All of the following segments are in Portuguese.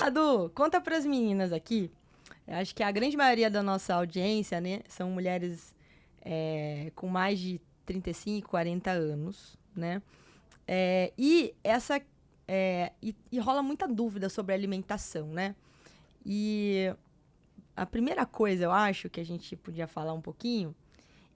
Cadu, conta pras meninas aqui. Eu acho que a grande maioria da nossa audiência, né, são mulheres com mais de 35, 40 anos, né? E rola muita dúvida sobre alimentação, né? E a primeira coisa, eu acho, que a gente podia falar um pouquinho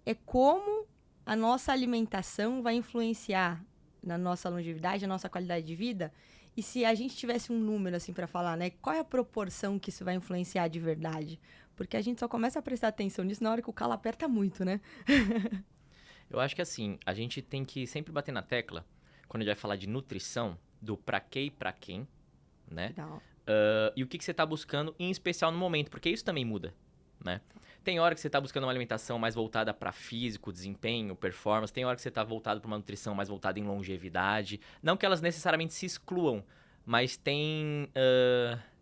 é como a nossa alimentação vai influenciar na nossa longevidade, na nossa qualidade de vida. E se a gente tivesse um número assim para falar, né? Qual é a proporção que isso vai influenciar de verdade? Porque a gente só começa a prestar atenção nisso na hora que o calo aperta muito, né? Eu acho que assim, a gente tem que sempre bater na tecla, quando a gente vai falar de nutrição, do pra quê e pra quem, né? Não. E o que você tá buscando, em especial no momento, porque isso também muda, né? Tem hora que você tá buscando uma alimentação mais voltada para físico, desempenho, performance. Tem hora que você tá voltado para uma nutrição mais voltada em longevidade. Não que elas necessariamente se excluam, mas tem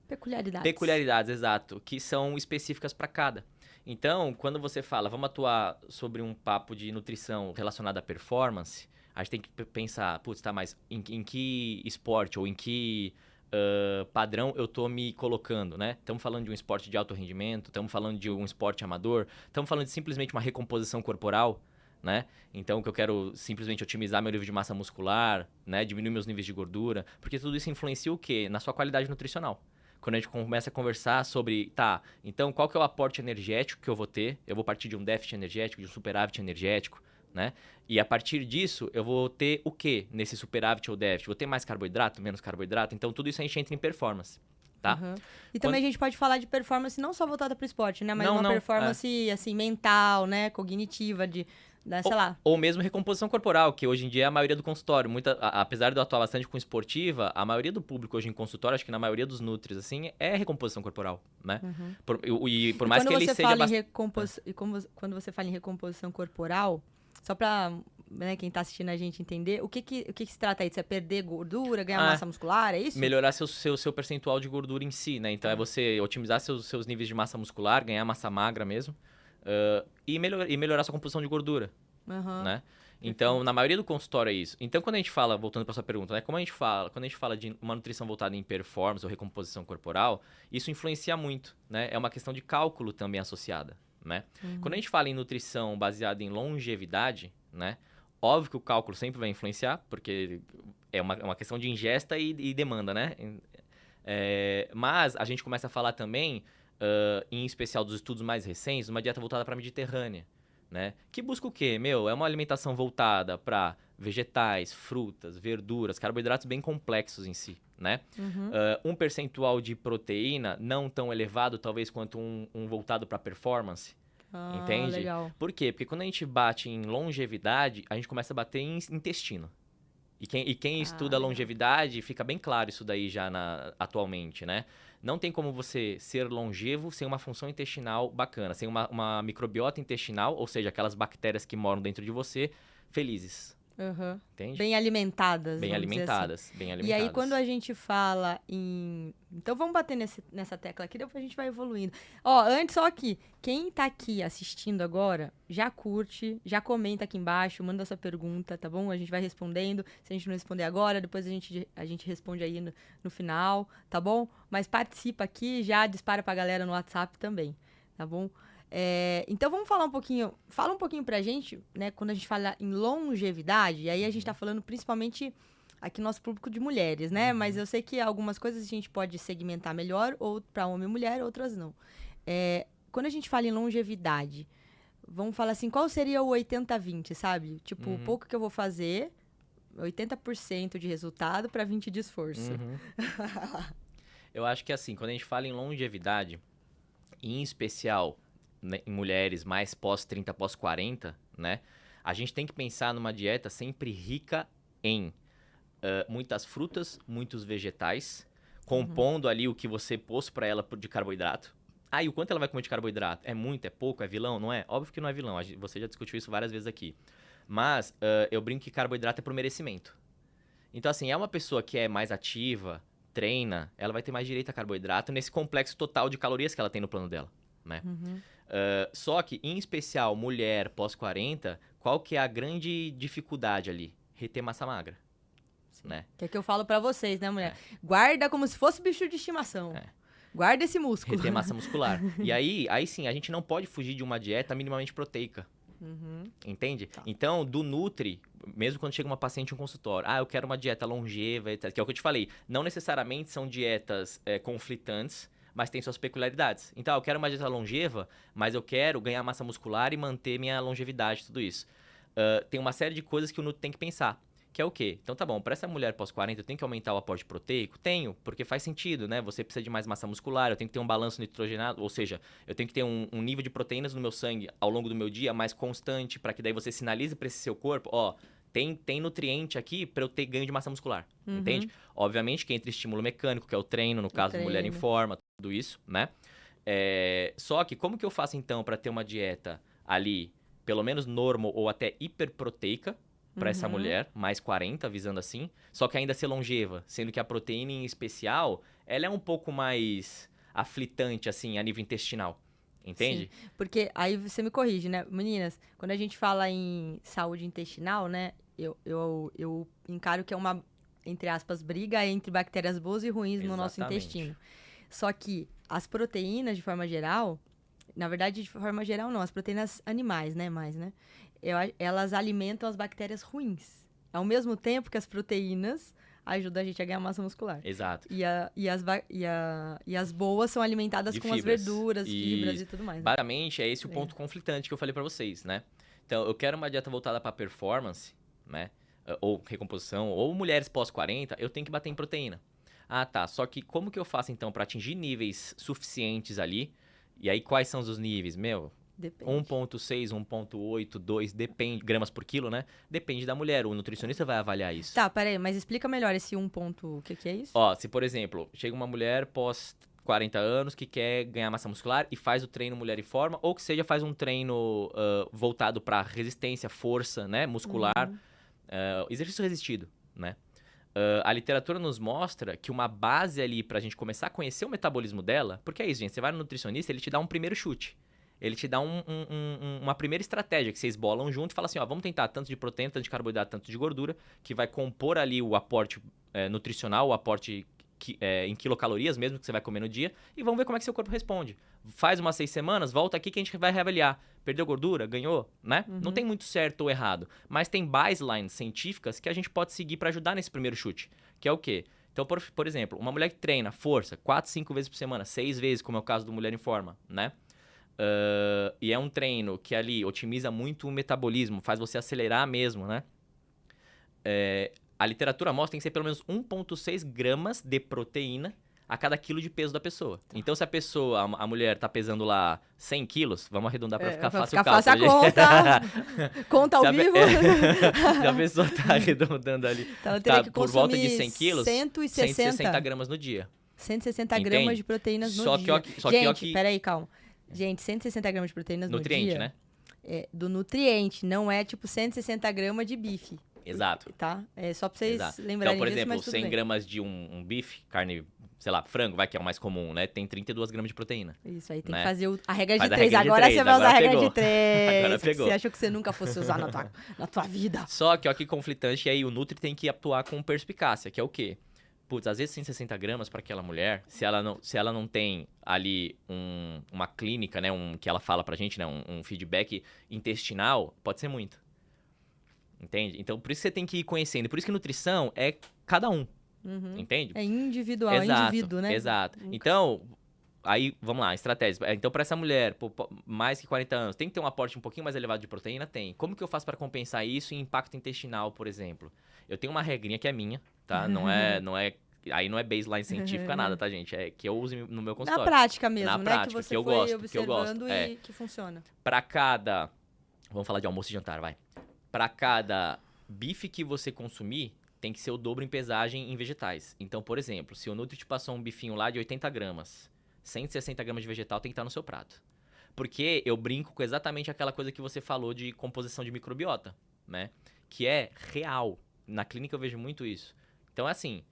Peculiaridades. peculiaridades, exato, que são específicas para cada. Então, quando você fala, vamos atuar sobre um papo de nutrição relacionado à performance, a gente tem que pensar, putz, tá, mas em que esporte ou em que padrão eu tô me colocando, né? Estamos falando de um esporte de alto rendimento, estamos falando de um esporte amador, estamos falando de simplesmente uma recomposição corporal, né? Então, que eu quero simplesmente otimizar meu nível de massa muscular, né? Diminuir meus níveis de gordura, porque tudo isso influencia o quê? Na sua qualidade nutricional. Quando a gente começa a conversar sobre, tá, então qual que é o aporte energético que eu vou ter? Eu vou partir de um déficit energético, de um superávit energético, né? E a partir disso, eu vou ter o quê nesse superávit ou déficit? Vou ter mais carboidrato, menos carboidrato? Então, tudo isso a gente entra em performance, tá? Uhum. E também a gente pode falar de performance não só voltada para o esporte, né? Mas Não, uma não, performance, assim, mental, né? Cognitiva, sei lá. Ou mesmo recomposição corporal, que hoje em dia é a maioria do consultório. Apesar de eu atuar bastante com esportiva, a maioria do público hoje em consultório, acho que na maioria dos nutris, assim, é recomposição corporal, né? Uhum. Por mais que ele seja... Quando você fala em recomposição corporal, só para quem tá assistindo a gente entender, o que se trata aí? Você é perder gordura, ganhar massa muscular, é isso? Melhorar seu percentual de gordura em si, né? Então é você otimizar seus níveis de massa muscular, ganhar massa magra mesmo, e melhorar sua composição de gordura, né? Então, na maioria do consultório é isso. Então, quando a gente fala, voltando para sua pergunta, né? Quando a gente fala de uma nutrição voltada em performance ou recomposição corporal, isso influencia muito, né? É uma questão de cálculo também associada, né? Quando a gente fala em nutrição baseada em longevidade, né? Óbvio que o cálculo sempre vai influenciar, porque é uma questão de ingesta e demanda, né? Mas a gente começa a falar também, em especial dos estudos mais recentes, uma dieta voltada para a Mediterrânea, né? Que busca o quê? É uma alimentação voltada para vegetais, frutas, verduras, carboidratos bem complexos em si, né? Um percentual de proteína não tão elevado, talvez, quanto um voltado para performance. Entende? Legal. Por quê? Porque quando a gente bate em longevidade, a gente começa a bater em intestino. E quem estuda legal. longevidade, fica bem claro isso daí já atualmente, né? Não tem como você ser longevo sem uma função intestinal bacana, sem uma microbiota intestinal, ou seja, aquelas bactérias que moram dentro de você, felizes. Entende? Bem alimentadas. Bem alimentadas, bem alimentadas. E aí, quando a gente fala em... Então, vamos bater nessa tecla aqui, depois a gente vai evoluindo. Antes, só aqui. Quem tá aqui assistindo agora, já curte, já comenta aqui embaixo, manda sua pergunta, tá bom? A gente vai respondendo. Se a gente não responder agora, depois a gente responde aí no final, tá bom? Mas participa aqui, já dispara pra galera no WhatsApp também, tá bom? Então vamos falar um pouquinho. Fala um pouquinho pra gente, né? Quando a gente fala em longevidade, e aí a gente tá falando principalmente aqui no nosso público de mulheres, né? Mas eu sei que algumas coisas a gente pode segmentar melhor, ou pra homem e mulher, outras não. Quando a gente fala em longevidade, vamos falar assim, qual seria o 80-20, sabe? Tipo, o pouco que eu vou fazer, 80% de resultado pra 20% de esforço. Eu acho que assim, quando a gente fala em longevidade, em especial, né, em mulheres mais pós-30, pós-40, né? A gente tem que pensar numa dieta sempre rica em muitas frutas, muitos vegetais, compondo ali o que você pôs pra ela de carboidrato. E o quanto ela vai comer de carboidrato? É muito, é pouco, é vilão? Não é? Óbvio que não é vilão, você já discutiu isso várias vezes aqui. Mas eu brinco que carboidrato é por merecimento. Então, assim, é uma pessoa que é mais ativa, treina, ela vai ter mais direito a carboidrato nesse complexo total de calorias que ela tem no plano dela, né? Só que, em especial, mulher pós-40, qual que é a grande dificuldade ali? Reter massa magra. né? Que é que eu falo pra vocês, né, mulher? Guarda como se fosse bicho de estimação. Guarda esse músculo. Reter massa muscular. E aí sim, a gente não pode fugir de uma dieta minimamente proteica. Entende? Tá. Então, do Nutri, mesmo quando chega uma paciente em um consultório, eu quero uma dieta longeva, etc., que é o que eu te falei, não necessariamente são dietas conflitantes, mas tem suas peculiaridades. Então, eu quero uma dieta longeva, mas eu quero ganhar massa muscular e manter minha longevidade, tudo isso. Tem uma série de coisas que o Nutri tem que pensar. Que é o quê? Então tá bom, para essa mulher pós-40 eu tenho que aumentar o aporte proteico? Tenho, porque faz sentido, né? Você precisa de mais massa muscular, eu tenho que ter um balanço nitrogenado, ou seja, eu tenho que ter um nível de proteínas no meu sangue ao longo do meu dia mais constante, para que daí você sinalize para esse seu corpo, tem nutriente aqui para eu ter ganho de massa muscular, entende? Obviamente que entre estímulo mecânico, que é o treino, no caso da mulher em forma, tudo isso, né? Só que como que eu faço então para ter uma dieta ali, pelo menos normal ou até hiperproteica, para essa mulher, mais 40, visando assim, só que ainda ser longeva, sendo que a proteína em especial, ela é um pouco mais aflitante, assim, a nível intestinal, entende? Sim, porque aí você me corrige, né? Meninas, quando a gente fala em saúde intestinal, né, eu encaro que é uma, entre aspas, briga entre bactérias boas e ruins no nosso intestino. Só que as proteínas, de forma geral, na verdade, de forma geral não, as proteínas animais, né, elas alimentam as bactérias ruins. Ao mesmo tempo que as proteínas ajudam a gente a ganhar massa muscular. Exato. E as boas são alimentadas com as verduras, fibras e tudo mais. Né? Basicamente, é esse o ponto conflitante que eu falei pra vocês, né? Então, eu quero uma dieta voltada pra performance, né? Ou recomposição, ou mulheres pós-40, eu tenho que bater em proteína. Tá. Só que como que eu faço, então, pra atingir níveis suficientes ali? E aí, quais são os níveis? Depende. 1,6, 1,8, 2, depende, gramas por quilo, né? Depende da mulher, o nutricionista vai avaliar isso. Tá, peraí, mas explica melhor esse 1 ponto, o que é isso? Se por exemplo, chega uma mulher pós 40 anos que quer ganhar massa muscular e faz o treino mulher em forma, ou que seja, faz um treino voltado para resistência, força, né, muscular, exercício resistido, né? A literatura nos mostra que uma base ali pra gente começar a conhecer o metabolismo dela, porque é isso, gente, você vai no nutricionista, ele te dá um primeiro chute. Ele te dá uma primeira estratégia que vocês bolam junto e fala assim, vamos tentar tanto de proteína, tanto de carboidrato, tanto de gordura, que vai compor ali o aporte nutricional, o aporte em quilocalorias mesmo que você vai comer no dia, e vamos ver como é que seu corpo responde. Faz umas 6 semanas, volta aqui que a gente vai reavaliar. Perdeu gordura? Ganhou? Né? Não tem muito certo ou errado, mas tem baselines científicas que a gente pode seguir para ajudar nesse primeiro chute, que é o quê? Então, por exemplo, uma mulher que treina força 4, 5 vezes por semana, 6 vezes, como é o caso do Mulher em Forma, né? E é um treino que ali otimiza muito o metabolismo, faz você acelerar mesmo, né? A literatura mostra que tem que ser pelo menos 1,6 gramas de proteína a cada quilo de peso da pessoa. Tá. Então, se a mulher tá pesando lá 100 quilos, vamos arredondar pra ficar fácil o cálculo. Fácil a conta. Conta ao vivo. Se a pessoa tá arredondando ali, então, ela teria que por volta de 100 quilos, 160 gramas no dia. 160 Entende? Gramas de proteínas no dia. Gente, peraí, calma. Gente, 160 gramas de proteínas no dia... Nutriente, né? Do nutriente, não é tipo 160 gramas de bife. Exato. Tá? É só pra vocês lembrarem então, por disso, exemplo, 100 gramas de um bife, carne, sei lá, frango, que é o mais comum, né? Tem 32 gramas de proteína. Isso aí, tem né? que fazer a regra de Faz 3. Agora você vai usar a regra de 3. Agora pegou. Você achou que você nunca fosse usar na tua vida. Só que, ó, que conflitante, e aí o Nutri tem que atuar com perspicácia, que é o quê? Putz, às vezes 160 gramas para aquela mulher, se ela não tem ali uma clínica, né, que ela fala pra gente, né, um feedback intestinal, pode ser muito. Entende? Então, por isso você tem que ir conhecendo. Por isso que nutrição é cada um. Entende? É individual, é indivíduo, né? Exato. Então, aí, vamos lá, estratégia. Então, para essa mulher, mais que 40 anos, tem que ter um aporte um pouquinho mais elevado de proteína? Tem. Como que eu faço para compensar isso em impacto intestinal, por exemplo? Eu tenho uma regrinha que é minha, tá? Aí não é baseline científica nada, tá, gente? É que eu uso no meu consultório. Na prática mesmo, Na né? prática, Que você eu foi gosto, observando e que funciona. Para cada... Vamos falar de almoço e jantar, vai. Para cada bife que você consumir, tem que ser o dobro em pesagem em vegetais. Então, por exemplo, se o Nutri te passou um bifinho lá de 80 gramas, 160 gramas de vegetal tem que estar no seu prato. Porque eu brinco com exatamente aquela coisa que você falou de composição de microbiota, né? Que é real. Na clínica eu vejo muito isso. Então é assim,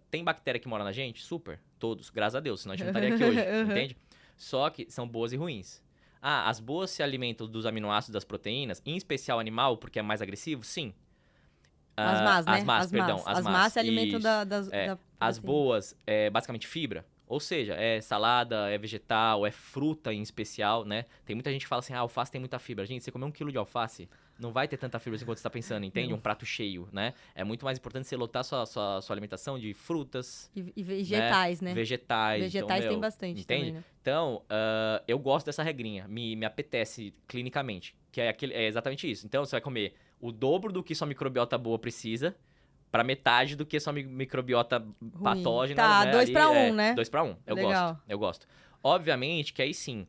tem bactéria que mora na gente? Super, todos, graças a Deus, senão a gente não estaria aqui hoje, entende? Só que são boas e ruins. As boas se alimentam dos aminoácidos das proteínas, em especial animal, porque é mais agressivo? Sim. As más, né? As más, perdão. As más se alimentam As boas é basicamente fibra. Ou seja, é salada, é vegetal, é fruta em especial, né? Tem muita gente que fala assim, alface tem muita fibra. Gente, você comer 1 quilo de alface, não vai ter tanta fibra assim quanto você tá pensando, entende? Um prato cheio, né? É muito mais importante você lotar sua alimentação de frutas. E vegetais, né? Vegetais. Vegetais então, tem bastante entende? também, né? Então, eu gosto dessa regrinha. Me apetece clinicamente. Que é exatamente isso. Então, você vai comer o dobro do que sua microbiota boa precisa para metade do que sua microbiota patógena. Tá, né? 2 para 1, né? 2 para 1. Eu gosto. Obviamente que aí sim,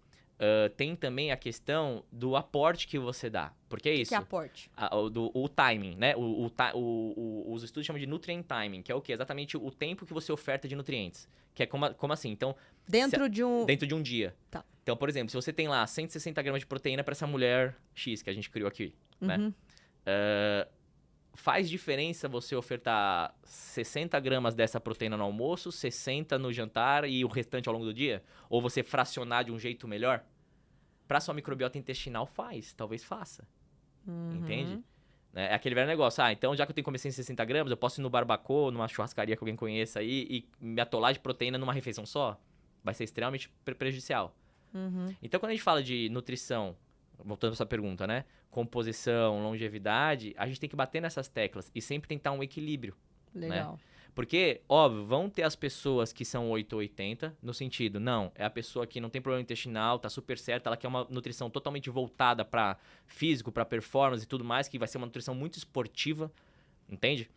tem também a questão do aporte que você dá. Porque é isso. Que é aporte? O timing, né? Os estudos chamam de nutrient timing, que é o quê? Exatamente o tempo que você oferta de nutrientes. Que é como assim? Então, dentro de um dia. Tá. Então, por exemplo, se você tem lá 160 gramas de proteína para essa mulher X que a gente criou aqui, né? Faz diferença você ofertar 60 gramas dessa proteína no almoço, 60 no jantar e o restante ao longo do dia? Ou você fracionar de um jeito melhor? Para sua microbiota intestinal talvez faça. Entende? É aquele velho negócio. Então já que eu tenho que comer 160 gramas, eu posso ir no barbacoa, numa churrascaria que alguém conheça aí e me atolar de proteína numa refeição só? Vai ser extremamente prejudicial. Então quando a gente fala de nutrição, voltando para essa pergunta, né? Composição, longevidade, a gente tem que bater nessas teclas e sempre tentar um equilíbrio. Legal. Né? Porque, óbvio, vão ter as pessoas que são 8 ou 80, no sentido, não, é a pessoa que não tem problema intestinal, tá super certa, ela quer uma nutrição totalmente voltada para físico, para performance e tudo mais, que vai ser uma nutrição muito esportiva, entende?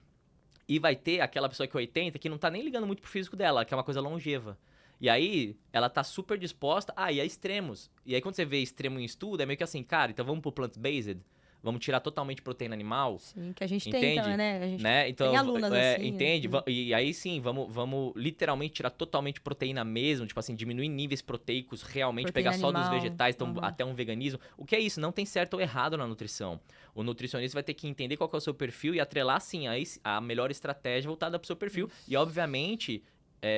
E vai ter aquela pessoa que é 80 que não tá nem ligando muito pro físico dela, que é uma coisa longeva. E aí, ela tá super disposta. E é extremos. E aí, quando você vê extremo em estudo, é meio que assim, cara, então vamos pro plant-based? Vamos tirar totalmente proteína animal? Sim, que a gente tem também, né? A gente Então, tem alunas assim. Entende? E aí sim, vamos literalmente tirar totalmente proteína mesmo, tipo assim, diminuir níveis proteicos, realmente Proteína pegar só dos animal. vegetais, então até um veganismo. O que é isso? Não tem certo ou errado na nutrição. O nutricionista vai ter que entender qual que é o seu perfil e atrelar, sim, a melhor estratégia voltada pro seu perfil. Isso. E, obviamente,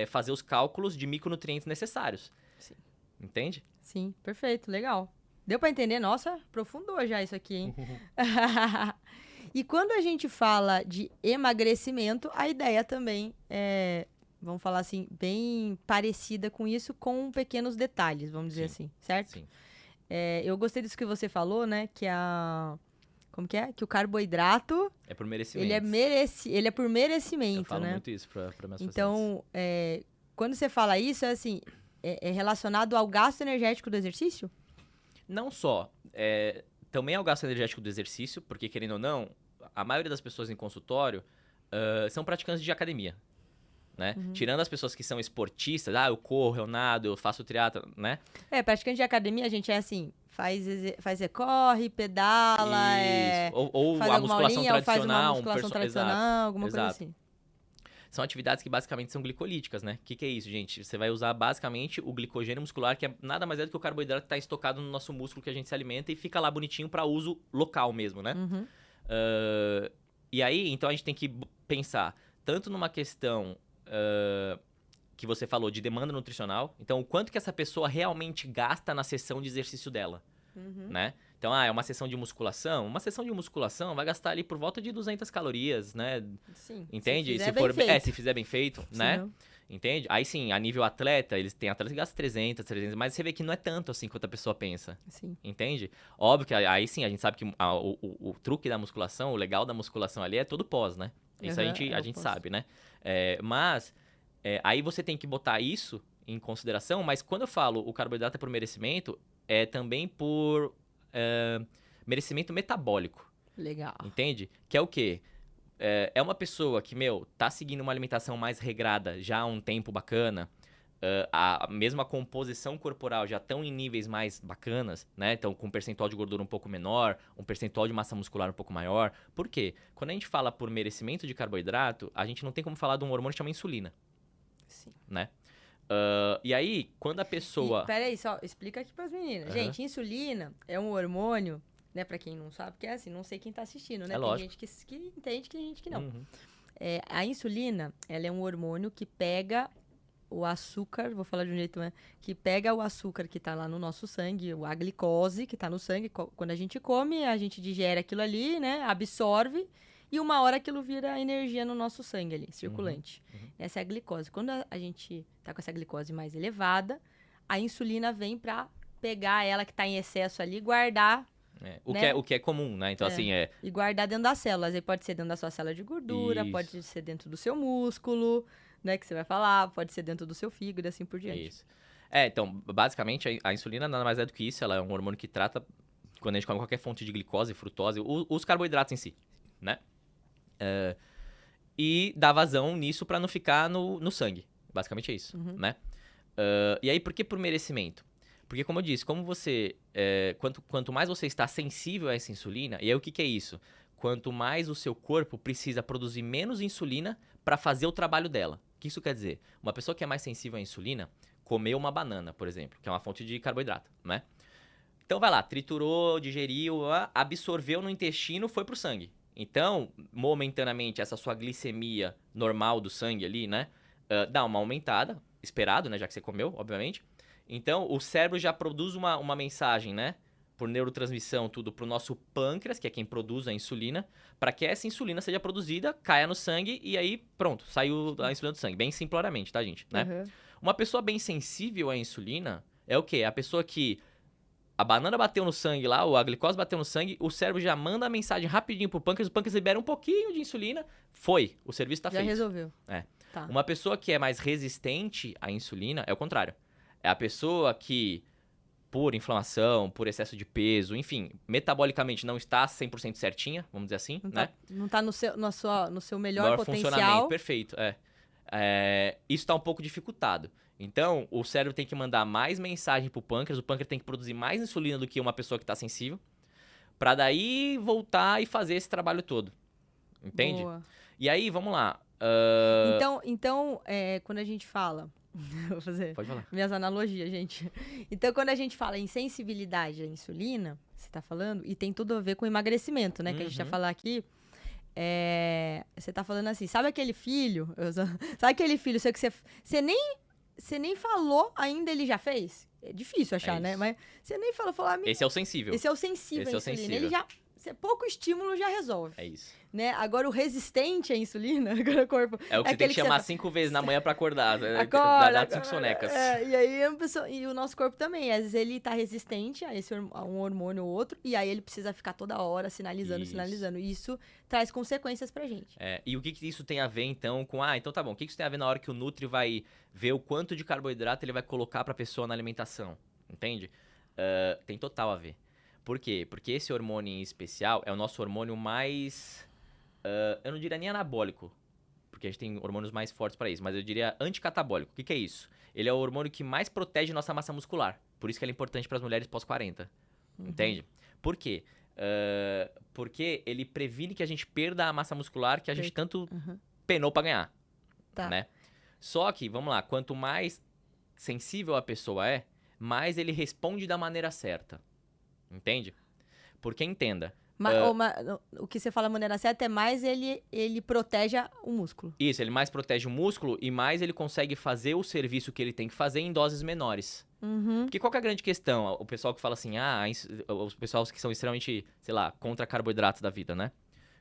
fazer os cálculos de micronutrientes necessários. Sim. Entende? Sim, perfeito, legal. Deu pra entender? Nossa, aprofundou já isso aqui, hein? E quando a gente fala de emagrecimento, a ideia também é, vamos falar assim, bem parecida com isso, com pequenos detalhes, vamos dizer assim, certo? Sim. Eu gostei disso que você falou, né? Que como que é? Que o carboidrato... É por merecimento. Ele é por merecimento, né? Eu falo muito isso para meus pacientes. Então, quando você fala isso, é assim, é relacionado ao gasto energético do exercício? Não só. Também é o gasto energético do exercício, porque, querendo ou não, a maioria das pessoas em consultório são praticantes de academia, né? Tirando as pessoas que são esportistas, eu corro, eu nado, eu faço triatlo, né? Praticante de academia, a gente é assim, corre, pedala, ou faz a musculação aulinha, tradicional, ou faz uma musculação tradicional, alguma coisa exato. assim. São atividades que basicamente são glicolíticas, né? O que é isso, gente? Você vai usar basicamente o glicogênio muscular, que é nada mais do que o carboidrato que está estocado no nosso músculo que a gente se alimenta e fica lá bonitinho para uso local mesmo, né? E aí, então a gente tem que pensar tanto numa questão que você falou de demanda nutricional, então o quanto que essa pessoa realmente gasta na sessão de exercício dela, né? Então, é uma sessão de musculação. Uma sessão de musculação vai gastar ali por volta de 200 calorias, né? Sim. Entende? Se fizer bem feito, sim, né? Não. Entende? Aí sim, a nível atleta, eles têm atletas que gastam 300, mas você vê que não é tanto assim quanto a pessoa pensa. Sim. Entende? Óbvio que aí sim, a gente sabe que o truque da musculação, o legal da musculação ali é todo pós, né? Isso a gente sabe, né? Mas aí você tem que botar isso em consideração, mas quando eu falo o carboidrato é por merecimento, é também por merecimento metabólico. Legal. Entende? Que é o quê? É uma pessoa que, tá seguindo uma alimentação mais regrada já há um tempo bacana, a mesma composição corporal já estão em níveis mais bacanas, né? Então, com um percentual de gordura um pouco menor, um percentual de massa muscular um pouco maior. Por quê? Quando a gente fala por merecimento de carboidrato, a gente não tem como falar de um hormônio que chama insulina. Sim. Né? E aí, quando a pessoa... Peraí, só explica aqui pras meninas. Gente, insulina é um hormônio, né, pra quem não sabe, porque é assim, não sei quem tá assistindo, né? Tem gente que entende, tem gente que não. A insulina, ela é um hormônio que pega o açúcar, vou falar de um jeito, que pega o açúcar que tá lá no nosso sangue, a glicose que tá no sangue. Quando a gente come, a gente digere aquilo ali, né, absorve e uma hora aquilo vira energia no nosso sangue ali, circulante. Essa é a glicose. Quando a gente tá com essa glicose mais elevada, a insulina vem para pegar ela que tá em excesso ali e guardar. O que é comum, né? Então, assim, E guardar dentro das células. Aí pode ser dentro da sua célula de gordura, Isso. pode ser dentro do seu músculo, né? Que você vai falar, pode ser dentro do seu fígado e assim por diante. Isso. Então, basicamente, a insulina nada mais é do que isso. Ela é um hormônio que trata, quando a gente come qualquer fonte de glicose, frutose, os carboidratos em si, né? E dá vazão nisso pra não ficar no sangue. Basicamente é isso, né? E aí, por que por merecimento? Porque, como eu disse, como você... quanto mais você está sensível a essa insulina... E aí, o que é isso? Quanto mais o seu corpo precisa produzir menos insulina para fazer o trabalho dela. O que isso quer dizer? Uma pessoa que é mais sensível à insulina, comeu uma banana, por exemplo, que é uma fonte de carboidrato, né? Então, vai lá, triturou, digeriu, absorveu no intestino, foi pro sangue. Então, momentaneamente, essa sua glicemia normal do sangue ali, né? Dá uma aumentada, esperado, né? Já que você comeu, obviamente. Então, o cérebro já produz uma mensagem, né? Por neurotransmissão, tudo pro nosso pâncreas, que é quem produz a insulina, para que essa insulina seja produzida, caia no sangue e aí, pronto, saiu a insulina do sangue. Bem simploramente, tá, gente? Né? Uma pessoa bem sensível à insulina é o quê? É a pessoa que a banana bateu no sangue lá, ou a glicose bateu no sangue, o cérebro já manda a mensagem rapidinho pro pâncreas, o pâncreas libera um pouquinho de insulina, foi, o serviço tá feito. Já resolveu. Tá. Uma pessoa que é mais resistente à insulina é o contrário. É a pessoa que, por inflamação, por excesso de peso, enfim, metabolicamente não está 100% certinha, vamos dizer assim, né? Não tá no seu melhor potencial. Funcionamento, perfeito, isso está um pouco dificultado. Então, o cérebro tem que mandar mais mensagem pro pâncreas, o pâncreas tem que produzir mais insulina do que uma pessoa que está sensível, para daí voltar e fazer esse trabalho todo. Entende? Boa. E aí, vamos lá. Então, quando a gente fala... Vou fazer Pode falar. minhas analogias, gente. Então, quando a gente fala em sensibilidade à insulina, você tá falando, e tem tudo a ver com emagrecimento, né? Que a gente vai falar aqui. Você tá falando assim, sabe aquele filho? Sabe aquele filho que você nem falou ainda, ele já fez? É difícil achar, né? Mas você nem falou, esse é o sensível. Esse é o sensível à insulina. Ele já... pouco estímulo já resolve. É isso. Né? Agora, o resistente à insulina, agora o corpo... É o que você tem que chamar 5 vezes na manhã pra acordar. Acorda, dá 5 sonecas. E aí, e o nosso corpo também. Às vezes, ele tá resistente a um hormônio ou outro, e aí ele precisa ficar toda hora sinalizando. E isso traz consequências pra gente. E o que isso tem a ver, então, com... então tá bom. O que isso tem a ver na hora que o Nutri vai ver o quanto de carboidrato ele vai colocar pra pessoa na alimentação? Entende? Tem total a ver. Por quê? Porque esse hormônio em especial é o nosso hormônio mais... eu não diria nem anabólico, porque a gente tem hormônios mais fortes para isso, mas eu diria anticatabólico. O que é isso? Ele é o hormônio que mais protege nossa massa muscular. Por isso que ele é importante para as mulheres pós-40. Entende? Por quê? Porque ele previne que a gente perda a massa muscular que a gente tanto penou para ganhar. Tá. Né? Só que, vamos lá, quanto mais sensível a pessoa é, mais ele responde da maneira certa. Entende? Porque entenda. O que você fala da maneira certa é mais ele protege o músculo. Isso, ele mais protege o músculo e mais ele consegue fazer o serviço que ele tem que fazer em doses menores. Porque qual que é a grande questão? O pessoal que fala assim, os pessoal que são extremamente, sei lá, contra carboidratos da vida, né?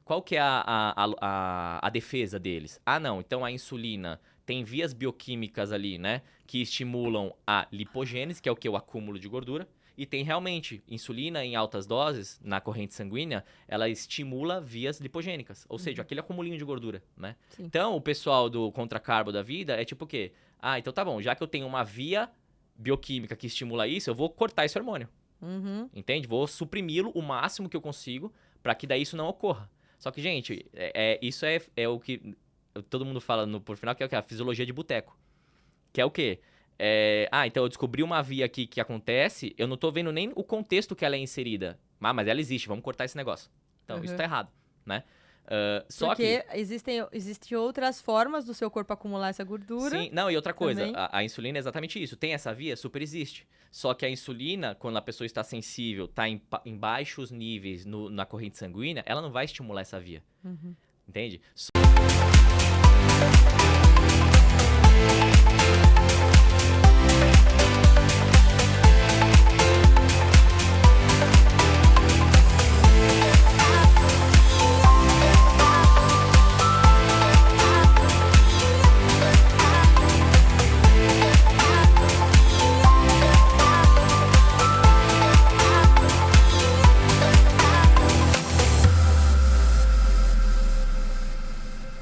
Qual que é a defesa deles? Não, então a insulina tem vias bioquímicas ali, né? Que estimulam a lipogênese, que é o que? O acúmulo de gordura. E tem realmente insulina em altas doses, na corrente sanguínea, ela estimula vias lipogênicas. Ou seja, aquele acumulinho de gordura, né? Sim. Então, o pessoal do contracarbo da vida é tipo o quê? Então tá bom, já que eu tenho uma via bioquímica que estimula isso, eu vou cortar esse hormônio. Entende? Vou suprimi-lo o máximo que eu consigo para que daí isso não ocorra. Só que, gente, isso é o que todo mundo fala por final, que é o quê? A fisiologia de boteco. Que é o quê? Então eu descobri uma via aqui que acontece, eu não tô vendo nem o contexto que ela é inserida. Mas ela existe, vamos cortar esse negócio. Então, isso tá errado, né? Porque existem outras formas do seu corpo acumular essa gordura. Sim, não, e outra coisa, a insulina é exatamente isso. Tem essa via? Super existe. Só que a insulina, quando a pessoa está sensível, tá em baixos níveis na corrente sanguínea, ela não vai estimular essa via. Entende?